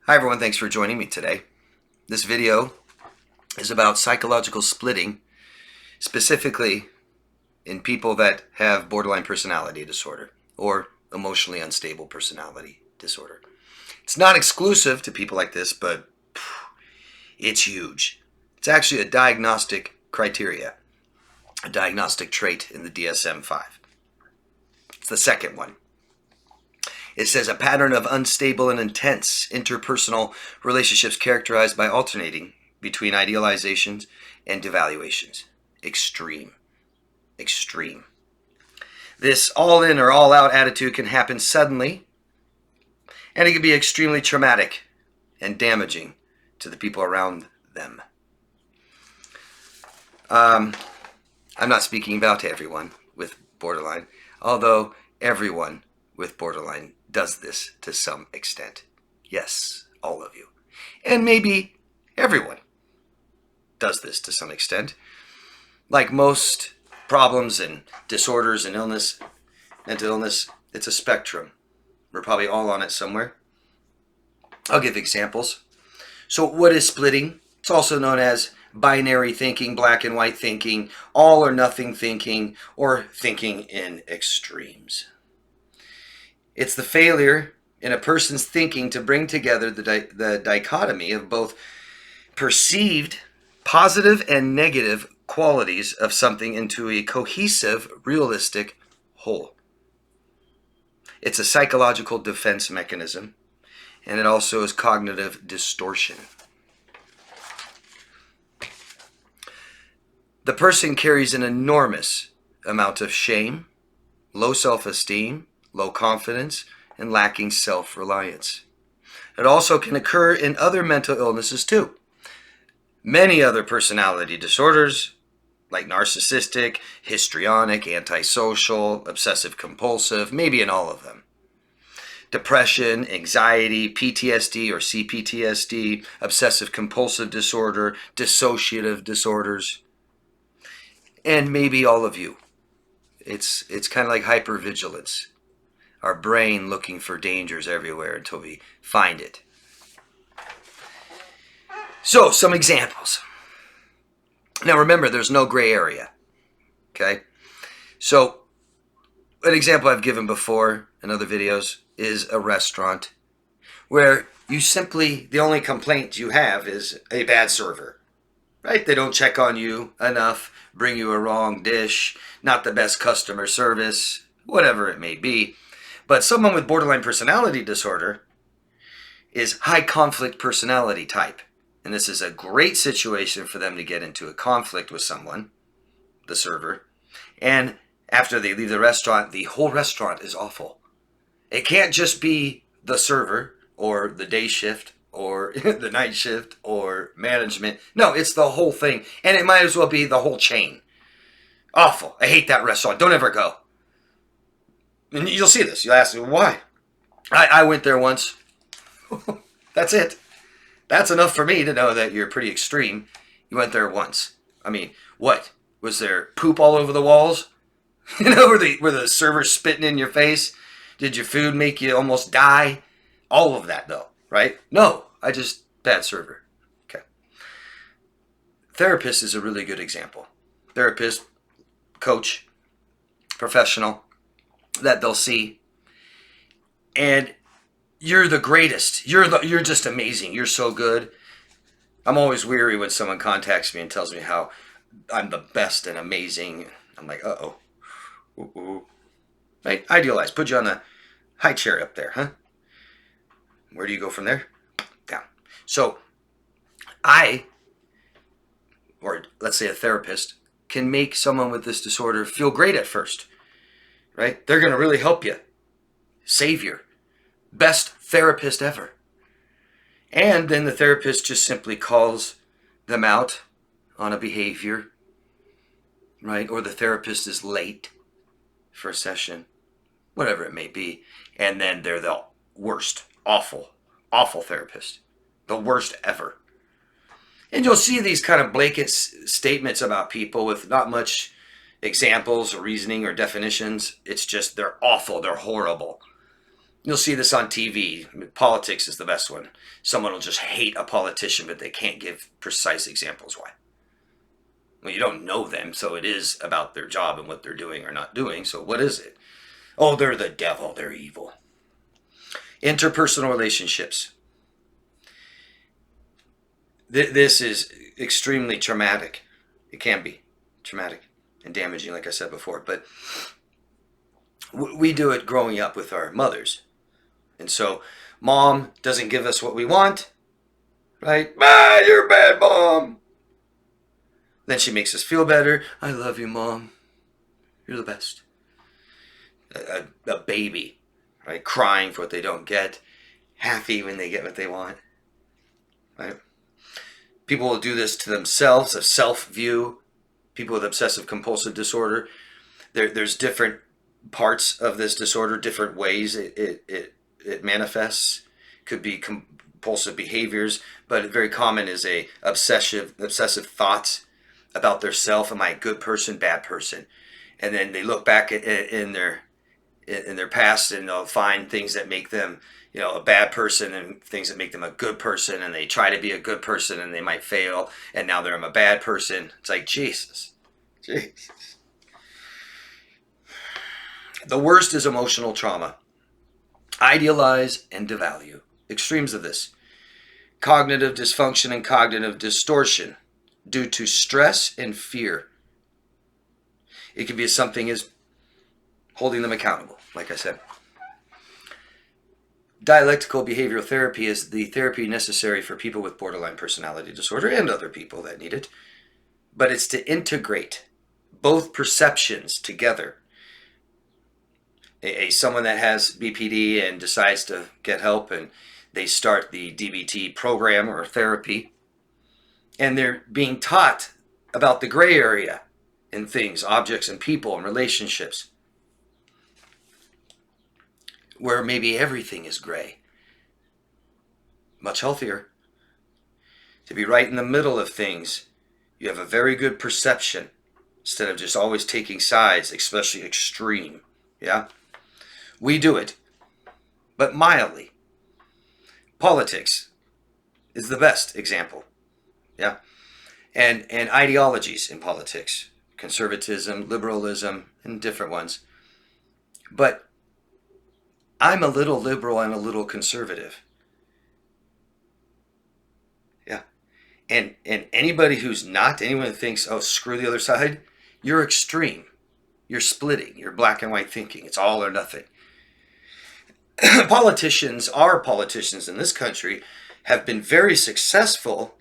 Hi everyone, thanks for joining me today. This video is about psychological splitting, specifically in people that have borderline personality disorder or emotionally unstable personality disorder. It's not exclusive to people like this, but it's huge. It's actually a diagnostic criteria, a diagnostic trait in the DSM-5. It's the second one. It says a pattern of unstable and intense interpersonal relationships characterized by alternating between idealizations and devaluations. Extreme. Extreme. This all-in or all-out attitude can happen suddenly, and it can be extremely traumatic and damaging to the people around them. I'm not speaking about everyone with borderline, although everyone with borderline does this to some extent. Yes, all of you. And maybe everyone does this to some extent. Like most problems and disorders and illness, mental illness, it's a spectrum. We're probably all on it somewhere. I'll give examples. So what is splitting? It's also known as binary thinking, black and white thinking, all or nothing thinking, or thinking in extremes. It's the failure in a person's thinking to bring together the dichotomy of both perceived positive and negative qualities of something into a cohesive, realistic whole. It's a psychological defense mechanism, and it also is cognitive distortion. The person carries an enormous amount of shame, low self-esteem, low confidence, and lacking self-reliance. It also can occur in other mental illnesses too. Many other personality disorders, like narcissistic, histrionic, antisocial, obsessive-compulsive, maybe in all of them. Depression, anxiety, PTSD or CPTSD, obsessive-compulsive disorder, dissociative disorders, and maybe all of you. It's kind of like hypervigilance. Our brain looking for dangers everywhere until we find it. So, some examples. Now remember, there's no gray area. Okay? So, an example I've given before in other videos is a restaurant where you simply, the only complaint you have is a bad server. Right? They don't check on you enough, bring you a wrong dish, not the best customer service, whatever it may be. But someone with borderline personality disorder is high conflict personality type. And this is a great situation for them to get into a conflict with someone, the server. And after they leave the restaurant, the whole restaurant is awful. It can't just be the server or the day shift or the night shift or management. No, it's the whole thing. And it might as well be the whole chain. Awful. I hate that restaurant. Don't ever go. And you'll see this. You'll ask me, why? I went there once. That's it. That's enough for me to know that you're pretty extreme. You went there once. I mean, what? Was there poop all over the walls? Were the servers spitting in your face? Did your food make you almost die? All of that, though, right? No, bad server. Okay. Therapist is a really good example. Therapist, coach, professional, that they'll see, and you're the greatest. You're just amazing. You're so good. I'm always weary when someone contacts me and tells me how I'm the best and amazing. I'm like, uh-oh. Ooh. Right? Idealize. Put you on the high chair up there, huh? Where do you go from there? Down. So or let's say a therapist, can make someone with this disorder feel great at first. Right? They're going to really help you. Savior. Best therapist ever. And then the therapist just simply calls them out on a behavior. Right? Or the therapist is late for a session. Whatever it may be. And then they're the worst, awful therapist. The worst ever. And you'll see these kind of blanket statements about people with not much examples or reasoning or definitions. It's just they're awful, they're horrible. You'll see this on TV. Politics is the best one. Someone will just hate a politician, but they can't give precise examples why. Well, you don't know them, so it is about their job and what they're doing or not doing. So what is it? Oh, they're the devil. They're evil. Interpersonal relationships. This is extremely traumatic. It can be traumatic and damaging, like I said before. But we do it growing up with our mothers. And so mom doesn't give us what we want, right? Ah, you're a bad mom. Then she makes us feel better. I love you, mom. You're the best. A baby, right? Crying for what they don't get. Happy when they get what they want, right? People will do this to themselves, a self-view. People with obsessive compulsive disorder. There's different parts of this disorder, different ways it manifests. Could be compulsive behaviors, but very common is a obsessive thoughts about their self. Am I a good person, bad person? And then they look back in their past, and they'll find things that make them, a bad person, and things that make them a good person, and they try to be a good person and they might fail, and now they're a bad person. It's like, Jesus. The worst is emotional trauma. Idealize and devalue. Extremes of this. Cognitive dysfunction and cognitive distortion due to stress and fear. It can be something as holding them accountable, like I said. Dialectical behavioral therapy is the therapy necessary for people with borderline personality disorder and other people that need it. But it's to integrate both perceptions together. Someone that has BPD and decides to get help, and they start the DBT program or therapy, and they're being taught about the gray area in things, objects and people and relationships, where maybe everything is gray. Much healthier. To be right in the middle of things, you have a very good perception instead of just always taking sides, especially extreme. Yeah? We do it, but mildly. Politics is the best example. Yeah? And ideologies in politics. Conservatism, liberalism, and different ones. But I'm a little liberal and a little conservative. Yeah. And anybody who's not, anyone who thinks, oh, screw the other side, you're extreme. You're splitting. You're black and white thinking. It's all or nothing. Our politicians in this country have been very successful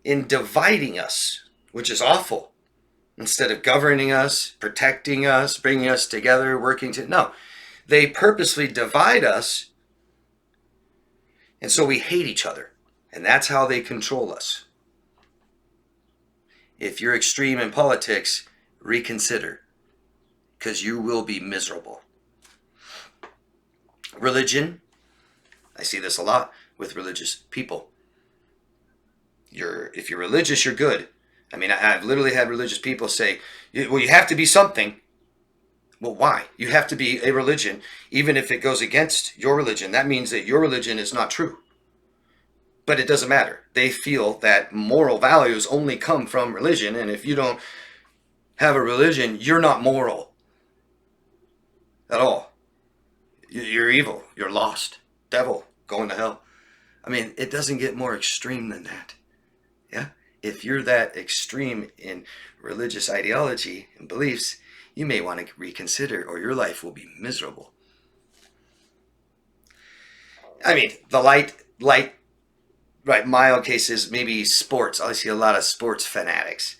in dividing us, which is awful. Instead of governing us, protecting us, bringing us together, no, they purposely divide us, and so we hate each other, and that's how they control us. If you're extreme in politics, reconsider, because you will be miserable. Religion, I see this a lot with religious people. If you're religious, you're good. I mean, I've literally had religious people say, well, you have to be something. Well, why? You have to be a religion, even if it goes against your religion. That means that your religion is not true. But it doesn't matter. They feel that moral values only come from religion, and if you don't have a religion, you're not moral at all. You're evil. You're lost. Devil. Going to hell. I mean, it doesn't get more extreme than that. Yeah? If you're that extreme in religious ideology and beliefs, you may want to reconsider, or your life will be miserable. I mean, the mild cases, maybe sports. I see a lot of sports fanatics.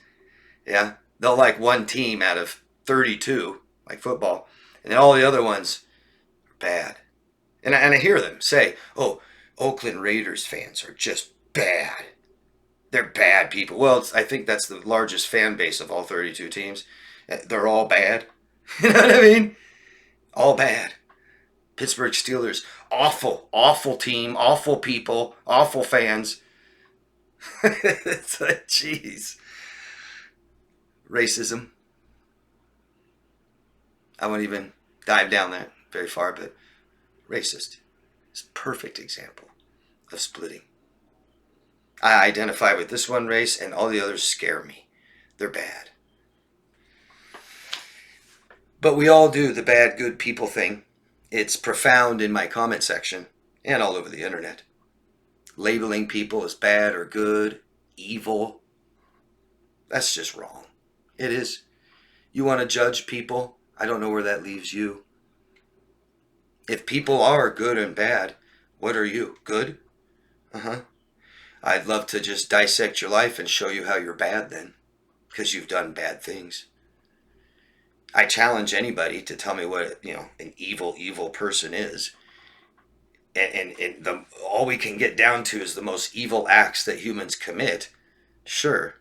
Yeah? They'll like one team out of 32, like football, and then all the other ones are bad. And I hear them say, oh, Oakland Raiders fans are just bad. They're bad people. Well, I think that's the largest fan base of all 32 teams. They're all bad. You know what I mean? All bad. Pittsburgh Steelers, awful team, awful people, awful fans. It's like, jeez. Racism. I won't even dive down that very far, but racist. It's a perfect example of splitting. I identify with this one race and all the others scare me. They're bad. But we all do the bad, good people thing. It's profound in my comment section and all over the internet. Labeling people as bad or good, evil. That's just wrong. It is. You want to judge people? I don't know where that leaves you. If people are good and bad, what are you? Good? I'd love to just dissect your life and show you how you're bad then, because you've done bad things. I challenge anybody to tell me what, an evil person is. And all we can get down to is the most evil acts that humans commit. Sure.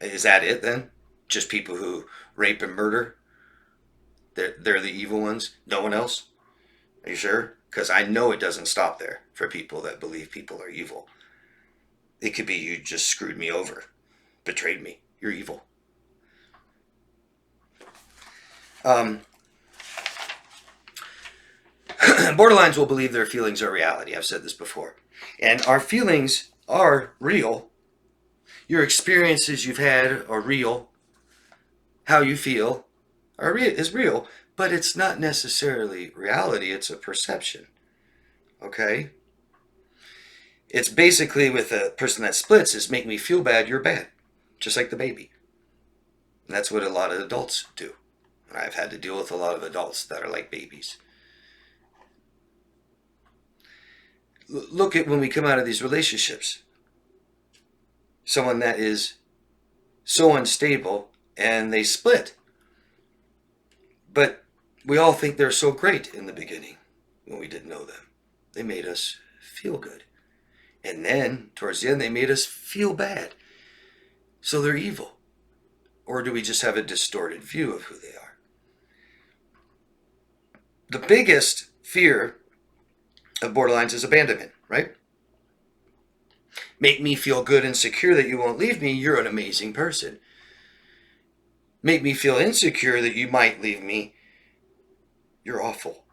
Is that it then? Just people who rape and murder? They're the evil ones? No one else? Are you sure? Because I know it doesn't stop there for people that believe people are evil. It could be you just screwed me over, betrayed me. You're evil. Borderlines will believe their feelings are reality. I've said this before. And our feelings are real. Your experiences you've had are real. How you feel is real. But it's not necessarily reality. It's a perception. Okay? It's basically with a person that splits is make me feel bad, you're bad. Just like the baby. And that's what a lot of adults do. And I've had to deal with a lot of adults that are like babies. Look at when we come out of these relationships. Someone that is so unstable and they split. But we all think they're so great in the beginning when we didn't know them. They made us feel good. And then, towards the end, they made us feel bad. So they're evil. Or do we just have a distorted view of who they are? The biggest fear of borderlines is abandonment, right? Make me feel good and secure that you won't leave me. You're an amazing person. Make me feel insecure that you might leave me. You're awful.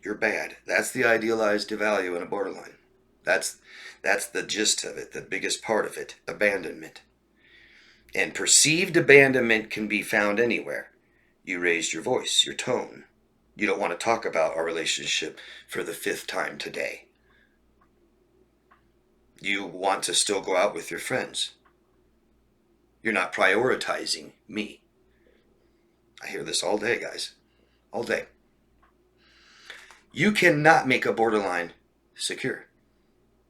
You're bad. That's the idealized value in a borderline. That's the gist of it, the biggest part of it, abandonment. And perceived abandonment can be found anywhere. You raised your voice, your tone. You don't want to talk about our relationship for the 5th time today. You want to still go out with your friends. You're not prioritizing me. I hear this all day, guys. All day. You cannot make a borderline secure.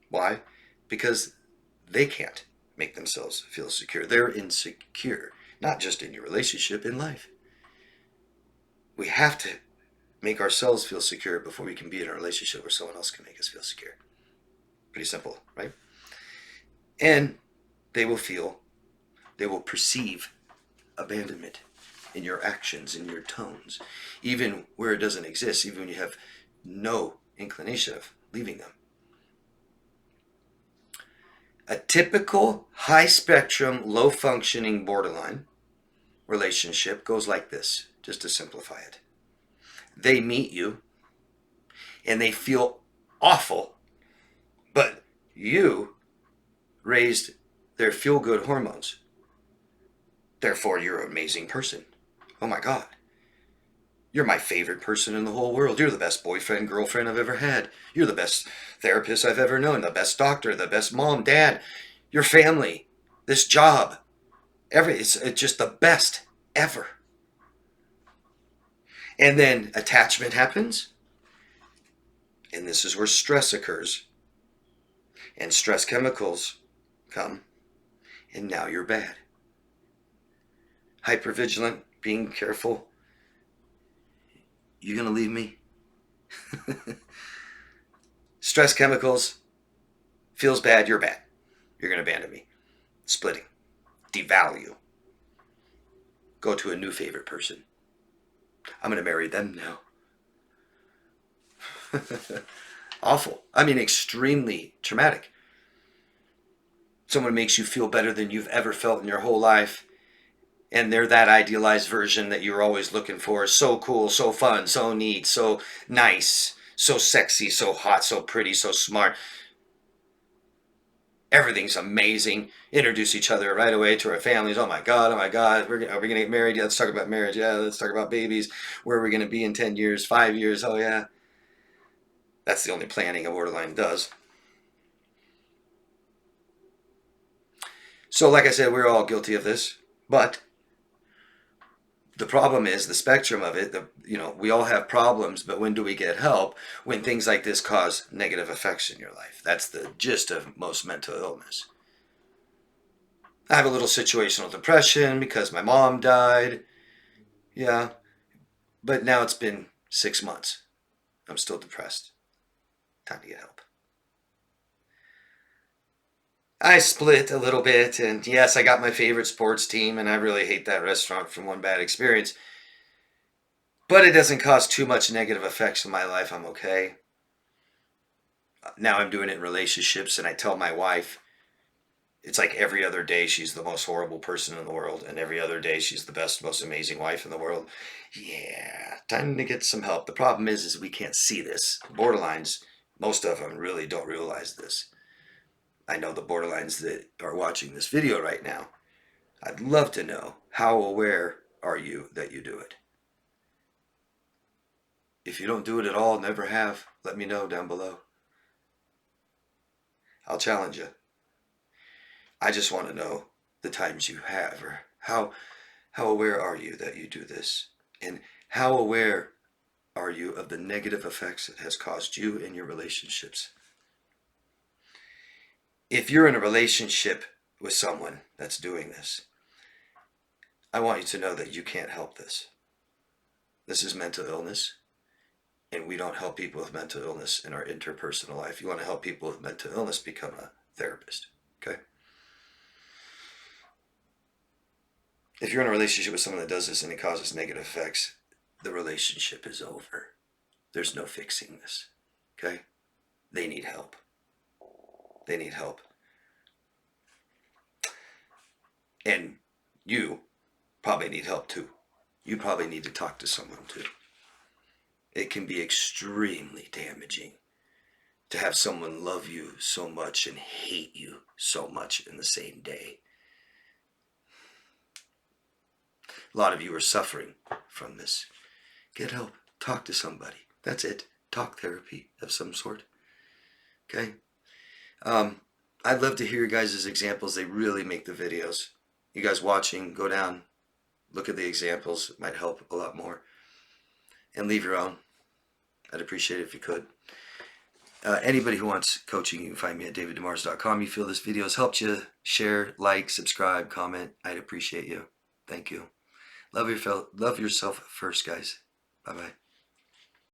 Why? Because they can't make themselves feel secure. They're insecure. Not just in your relationship, in life. We have to make ourselves feel secure before we can be in a relationship where someone else can make us feel secure. Pretty simple, right? And they will perceive abandonment in your actions, in your tones, even where it doesn't exist, even when you have no inclination of leaving them. A typical high-spectrum, low-functioning borderline relationship goes like this, just to simplify it. They meet you, and they feel awful, but you raised their feel-good hormones. Therefore, you're an amazing person. Oh my God. You're my favorite person in the whole world. You're the best boyfriend, girlfriend I've ever had. You're the best therapist I've ever known, the best doctor, the best mom, dad, your family, this job. It's just the best ever. And then attachment happens. And this is where stress occurs. And stress chemicals come. And now you're bad. Hypervigilant, being careful. You gonna leave me? Stress chemicals. Feels bad, you're bad. You're gonna abandon me. Splitting. Devalue. Go to a new favorite person. I'm gonna marry them now. Awful. I mean, extremely traumatic. Someone makes you feel better than you've ever felt in your whole life. and they're that idealized version that you're always looking for. So cool, so fun, so neat, so nice, so sexy, so hot, so pretty, so smart. Everything's amazing. Introduce each other right away to our families. Oh my God, are we going to get married? Yeah, let's talk about marriage. Yeah, let's talk about babies. Where are we going to be in 10 years, 5 years? Oh yeah. That's the only planning a borderline does. So like I said, we're all guilty of this, but the problem is the spectrum of it. We all have problems, but when do we get help? When things like this cause negative effects in your life. That's the gist of most mental illness. I have a little situational depression because my mom died. Yeah, but now it's been 6 months. I'm still depressed. Time to get help. I split a little bit, and yes, I got my favorite sports team, and I really hate that restaurant from one bad experience. But it doesn't cause too much negative effects in my life. I'm okay. Now I'm doing it in relationships, and I tell my wife, it's like every other day she's the most horrible person in the world, and every other day she's the best, most amazing wife in the world. Yeah, time to get some help. The problem is we can't see this. Borderlines, most of them really don't realize this. I know the borderlines that are watching this video right now. I'd love to know, how aware are you that you do it? If you don't do it at all, never have, let me know down below. I'll challenge you. I just want to know the times you have, or how aware are you that you do this? And how aware are you of the negative effects it has caused you in your relationships? If you're in a relationship with someone that's doing this, I want you to know that you can't help this. This is mental illness, and we don't help people with mental illness in our interpersonal life. You want to help people with mental illness, become a therapist, okay? If you're in a relationship with someone that does this and it causes negative effects, the relationship is over. There's no fixing this, okay? They need help. They need help. And you probably need help too. You probably need to talk to someone too. It can be extremely damaging to have someone love you so much and hate you so much in the same day. A lot of you are suffering from this. Get help. Talk to somebody. That's it. Talk therapy of some sort. Okay? I'd love to hear your guys' examples. They really make the videos. You guys watching, go down, look at the examples. It might help a lot more. And leave your own. I'd appreciate it if you could. Anybody who wants coaching, you can find me at daviddemars.com. You feel this video has helped you, share, like, subscribe, comment. I'd appreciate you. Thank you. Love yourself first, guys. Bye-bye.